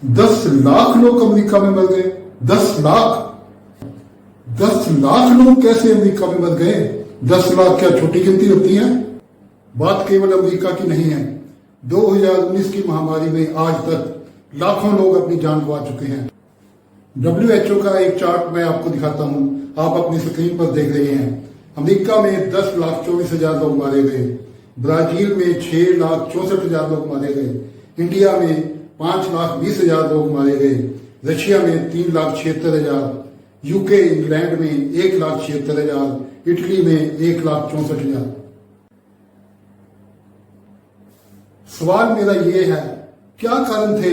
10 लाख लोग अमेरिका में मर गए। 10 लाख 10 लाख लोग कैसे अमेरिका में मर गए? 10 लाख क्या छोटी गिनती होती है? बात केवल अमेरिका की नहीं है। 2019 की महामारी में आज तक लाखों लोग अपनी जान गंवा चुके हैं। WHO का एक चार्ट मैं आपको दिखाता हूं, आप अपनी स्क्रीन पर देख रहे हैं। अमेरिका में 10,24,000 लोग मारे गए, ब्राजील में 6,64,000 लोग मारे गए, इंडिया में 5,20,000 लोग मारे गए, रशिया में 3,76,000, यूके इंग्लैंड में 1,76,000, इटली में 1,64,000। सवाल मेरा ये है, क्या कारण थे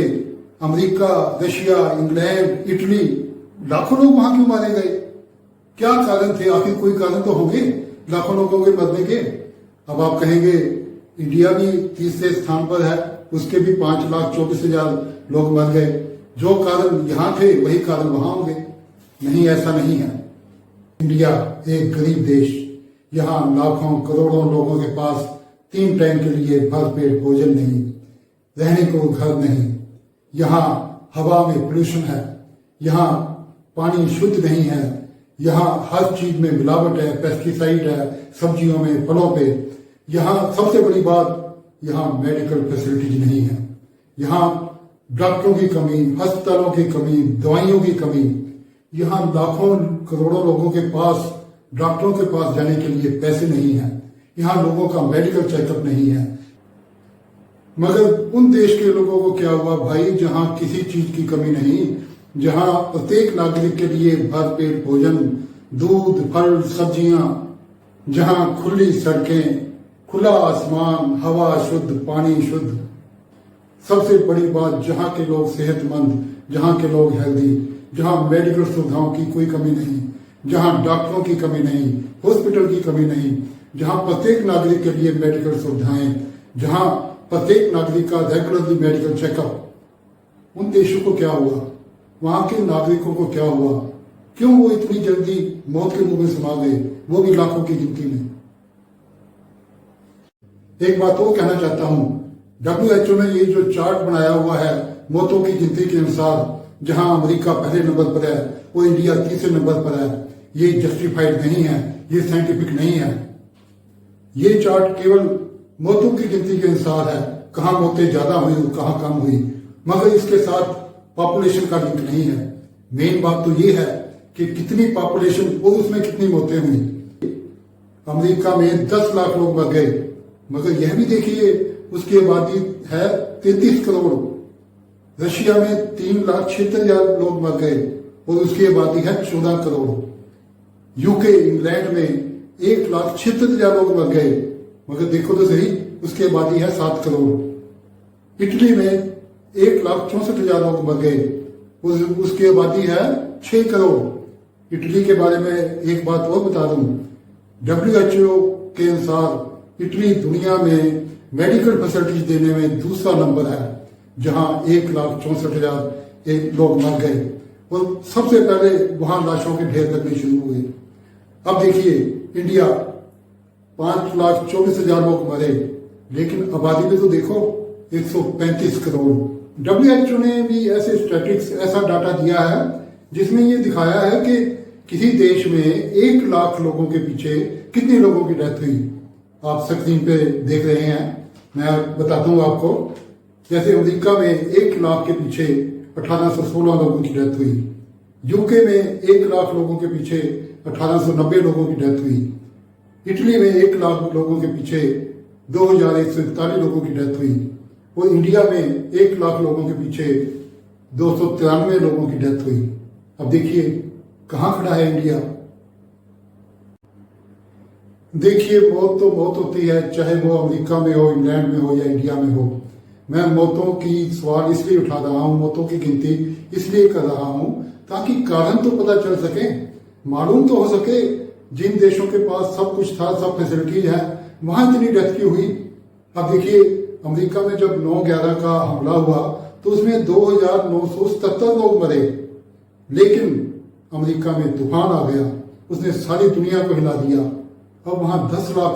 अमेरिका, रशिया, इंग्लैंड, इटली, लाखों लोग वहां क्यों मारे गए? क्या कारण थे? आखिर कोई कारण तो होंगे लाखों लोगों के मरने के। अब आप कहेंगे इंडिया भी तीसरे स्थान पर है, उसके भी 5,24,000 लोग मर गए। जो कारण यहां थे वही कारण वहां होंगे। नहीं, ऐसा नहीं है। इंडिया एक गरीब देश, यहां लाखों करोड़ों लोगों के पास 3 टाइम के लिए भरपेट भोजन नहीं, रहने को घर नहीं, यहाँ हवा में पोल्यूशन है, यहाँ पानी शुद्ध नहीं है, यहाँ हर चीज में मिलावट है, पेस्टिसाइड है, सब्जियों में, फलों पे। यहाँ सबसे बड़ी बात, यहाँ मेडिकल फैसिलिटीज नहीं है, यहाँ डॉक्टरों की कमी, अस्पतालों की कमी, दवाइयों की कमी। यहाँ लाखों करोड़ों लोगों के पास डॉक्टरों के पास जाने के लिए पैसे नहीं है, यहाँ लोगों का मेडिकल चेकअप नहीं है। मगर उन देश के लोगों को क्या हुआ भाई, जहां किसी चीज की कमी नहीं, जहां प्रत्येक नागरिक के लिए भरपेट भोजन, दूध, फल, सब्जियां, जहां खुली सड़कें, खुला आसमान, हवा शुद्ध, पानी शुद्ध। सबसे बड़ी बात, जहां के लोग सेहतमंद, जहां के लोग हेल्दी, जहां मेडिकल सुविधाओं की कोई कमी नहीं, जहां डॉक्टरों की कमी नहीं, हॉस्पिटल की कमी नहीं, जहां प्रत्येक नागरिक के लिए मेडिकल सुविधाएं, जहां प्रत्येक नागरिक का रेगुलरली मेडिकल चेकअप। उन देशों को क्या हुआ? वहां के नागरिकों को क्या हुआ? क्यों वो इतनी जल्दी मौत के मुंह में समा गए, वो भी लाखों की गिनती में? एक बात और कहना चाहता हूं, WHO ने ये जो चार्ट बनाया हुआ है मौतों की गिनती के अनुसार, जहां अमेरिका पहले नंबर पर है, वो इंडिया तीसरे नंबर पर है, ये जस्टिफाइड नहीं है, ये साइंटिफिक नहीं है। ये चार्ट केवल मौतों की गिनती के अनुसार है, कहां मौतें ज्यादा हुई, कहां कम हुई, मगर इसके साथ पॉपुलेशन का लिंक नहीं है। मेन बात तो ये है कि कितनी पॉपुलेशन और उसमें कितनी मौतें हुई। अमेरिका में 10 लाख लोग मर गए, मगर यह भी देखिए उसकी आबादी है 33 करोड़। रशिया में 3,76,000 लोग मर गए और उसकी आबादी है 14 करोड़। यूके इंग्लैंड में 1,76,000 लोग मर गए, मगर देखो तो सही उसकी आबादी है 7 करोड़। इटली में 1,64,000 लोग मर गए, उसकी आबादी है 6 करोड़। इटली के बारे में एक बात और बता दूं, WHO के अनुसार इटली दुनिया में मेडिकल फैसिलिटीज देने में दूसरा नंबर है, जहां 1,64,000 लोग मर गए और सबसे पहले वहां लाशों के ढेर लगने शुरू हुए। अब देखिए इंडिया 5,24,000 लोग मरे, लेकिन आबादी में तो देखो 135 करोड़। WHO ने भी ऐसे स्टैटिस्टिक्स, ऐसा डाटा दिया है जिसमें ये दिखाया है कि किसी देश में 1 लाख लोगों के पीछे कितने लोगों की डेथ हुई। आप स्क्रीन पे देख रहे हैं, मैं बताता हूं आपको। जैसे अमेरिका में 1 लाख के पीछे 1816 लोगों की डेथ हुई, यूके में 1 लाख लोगों के पीछे 1890 लोगों की डेथ हुई, इटली में 1 लाख लोगों के पीछे 2,141 लोगों की डेथ हुई और इंडिया में 1 लाख लोगों के पीछे 293 लोगों की डेथ हुई। अब देखिए कहां खड़ा है इंडिया। देखिए मौत तो मौत होती है, चाहे वो अमेरिका में हो, इंग्लैंड में हो या इंडिया में हो। मैं मौतों की सवाल इसलिए उठा रहा हूं, मौतों की गिनती इसलिए कर रहा हूं ताकि कारण तो पता चल सके, मालूम तो हो सके। जिन देशों के पास सब कुछ था, सब फैसिलिटीज है, वहां इतनी डेथ क्यों हुई। अब देखिए अमेरिका में जब 9/11 का हमला हुआ तो उसमें 2,977 लोग मरे, लेकिन अमेरिका में तूफान आ गया, उसने सारी दुनिया को हिला दिया। अब वहां 10 लाख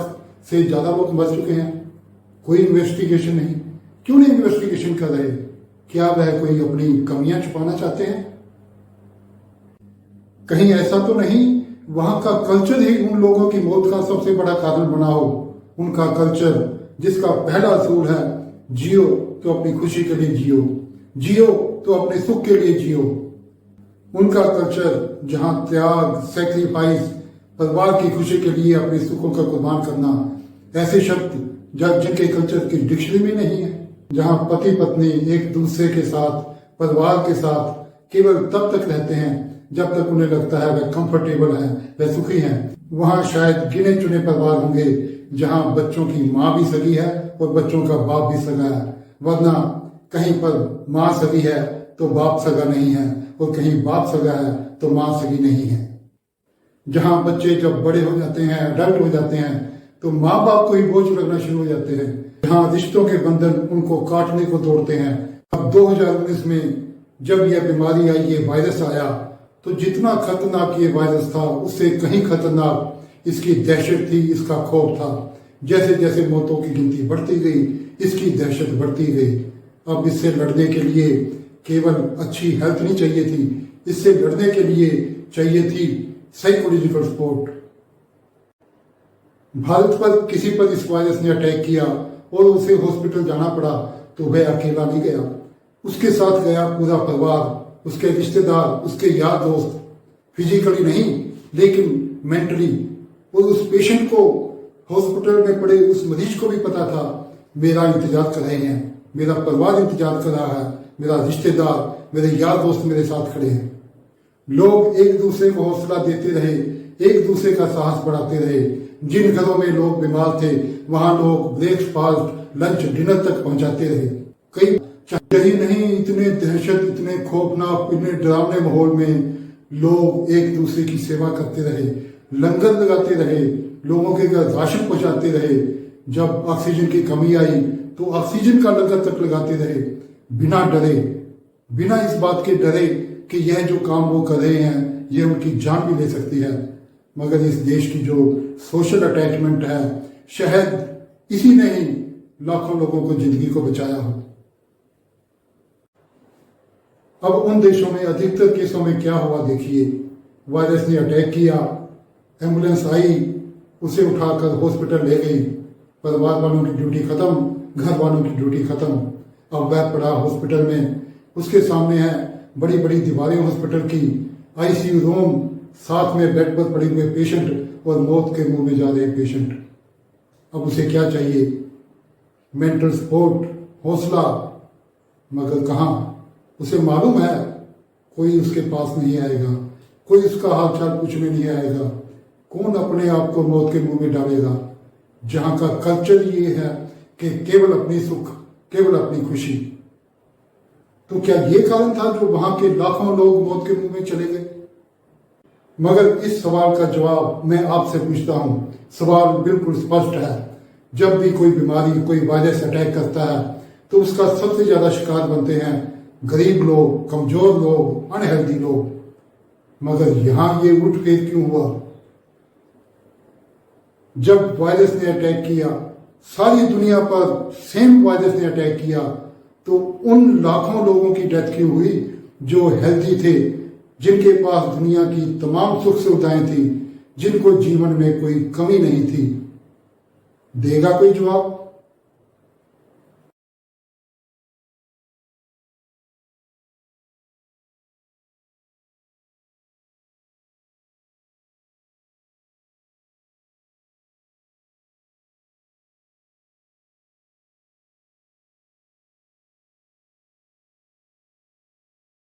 से ज्यादा लोग मर चुके हैं, कोई इन्वेस्टिगेशन नहीं। क्यों नहीं इन्वेस्टिगेशन कर रहे? क्या वह कोई अपनी कमियां छुपाना चाहते हैं? कहीं ऐसा तो नहीं वहां का कल्चर ही उन लोगों की मौत का सबसे बड़ा कारण बना हो? उनका कल्चर जिसका पहला असूल है जियो तो अपनी खुशी के लिए जियो, जियो तो अपने सुख के लिए जियो। उनका कल्चर जहां त्याग, सैक्रिफाइस, परिवार की खुशी के लिए अपने सुखों का कुर्बान करना, ऐसे शब्द जिनके कल्चर की डिक्शनरी में नहीं है। जहां पति पत्नी एक दूसरे के साथ, परिवार के साथ केवल तब तक रहते हैं जब तक उन्हें लगता है वह कंफर्टेबल है, वह सुखी हैं। वहां शायद गिने चुने परिवार होंगे जहां बच्चों की माँ भी सगी है और बच्चों का बाप भी सगा है, वरना कहीं पर माँ सगी है तो बाप सगा नहीं है और कहीं बाप सगा है तो माँ सगी नहीं है। जहां बच्चे जब बड़े हो जाते हैं, अडल्ट हो जाते हैं, तो माँ बाप को ही बोझ लगना शुरू हो जाते हैं। जहां रिश्तों के बंधन उनको काटने को दौड़ते हैं। अब 2019 में जब यह बीमारी आई, ये वायरस आया, तो जितना खतरनाक ये वायरस था उससे कहीं खतरनाक इसकी दहशत थी, इसका खौफ था। जैसे जैसे मौतों की गिनती बढ़ती गई, इसकी दहशत बढ़ती गई। अब इससे लड़ने के लिए केवल अच्छी हेल्थ नहीं चाहिए थी, इससे लड़ने के लिए चाहिए थी साइकोलॉजिकल सपोर्ट। भारत पर किसी पर इस वायरस ने अटैक किया और उसे हॉस्पिटल जाना पड़ा तो वह अकेला नहीं गया, उसके साथ गया पूरा परिवार, उसके रिश्तेदार, उसके यार दोस्त। फिजिकली नहीं लेकिन मेंटली। और उस पेशेंट को, हॉस्पिटल में पड़े उस मरीज को भी पता था मेरा इंतजार कर रहे हैं, मेरा परिवार इंतजार कर रहा है, मेरा रिश्तेदार, मेरे यार दोस्त मेरे साथ खड़े हैं। लोग एक दूसरे को हौसला देते रहे, एक दूसरे का साहस बढ़ाते रहे। जिन घरों में लोग बीमार थे वहां लोग ब्रेकफास्ट, लंच, डिनर तक पहुंचाते रहे। कई यही नहीं, इतने दहशत, इतने खौफनाक, इतने डरावने माहौल में लोग एक दूसरे की सेवा करते रहे, लंगर लगाते रहे, लोगों के घर राशन पहुंचाते रहे। जब ऑक्सीजन की कमी आई तो ऑक्सीजन का लंगर तक लगाते रहे, बिना डरे, बिना इस बात के डरे कि यह जो काम वो कर रहे हैं ये उनकी जान भी ले सकती है। मगर इस देश की जो सोशल अटैचमेंट है, शायद इसी ने ही लाखों लोगों को जिंदगी को बचाया हो। अब उन देशों में अधिकतर केसों में क्या हुआ देखिए, वायरस ने अटैक किया, एम्बुलेंस आई, उसे उठाकर हॉस्पिटल ले गई, परिवार वालों की ड्यूटी खत्म, घर वालों की ड्यूटी खत्म। अब वह पड़ा हॉस्पिटल में, उसके सामने है बड़ी बड़ी दीवारें हॉस्पिटल की, आईसीयू रूम, साथ में बेड पर पड़े हुए पेशेंट और मौत के मुंह में जा रहे पेशेंट। अब उसे क्या चाहिए? मेंटल सपोर्ट, हौसला। मगर कहाँ? उसे मालूम है कोई उसके पास नहीं आएगा, कोई उसका हाल चाल पूछने नहीं आएगा। कौन अपने आप को मौत के मुंह में डालेगा? जहां का कल्चर ये है कि केवल अपनी सुख, केवल अपनी खुशी। तो क्या ये कारण था जो वहां के लाखों लोग मौत के मुंह में चले गए? मगर इस सवाल का जवाब मैं आपसे पूछता हूं। सवाल बिल्कुल स्पष्ट है। जब भी कोई बीमारी, कोई वायरस अटैक करता है तो उसका सबसे ज्यादा शिकार बनते हैं गरीब लोग, कमजोर लोग, अनहेल्दी लोग। मगर यहां ये उठ फेर क्यों हुआ? जब वायरस ने अटैक किया, सारी दुनिया पर सेम वायरस ने अटैक किया, तो उन लाखों लोगों की डेथ क्यों हुई जो हेल्दी थे, जिनके पास दुनिया की तमाम सुख सुविधाएं थी, जिनको जीवन में कोई कमी नहीं थी? देगा कोई जवाब?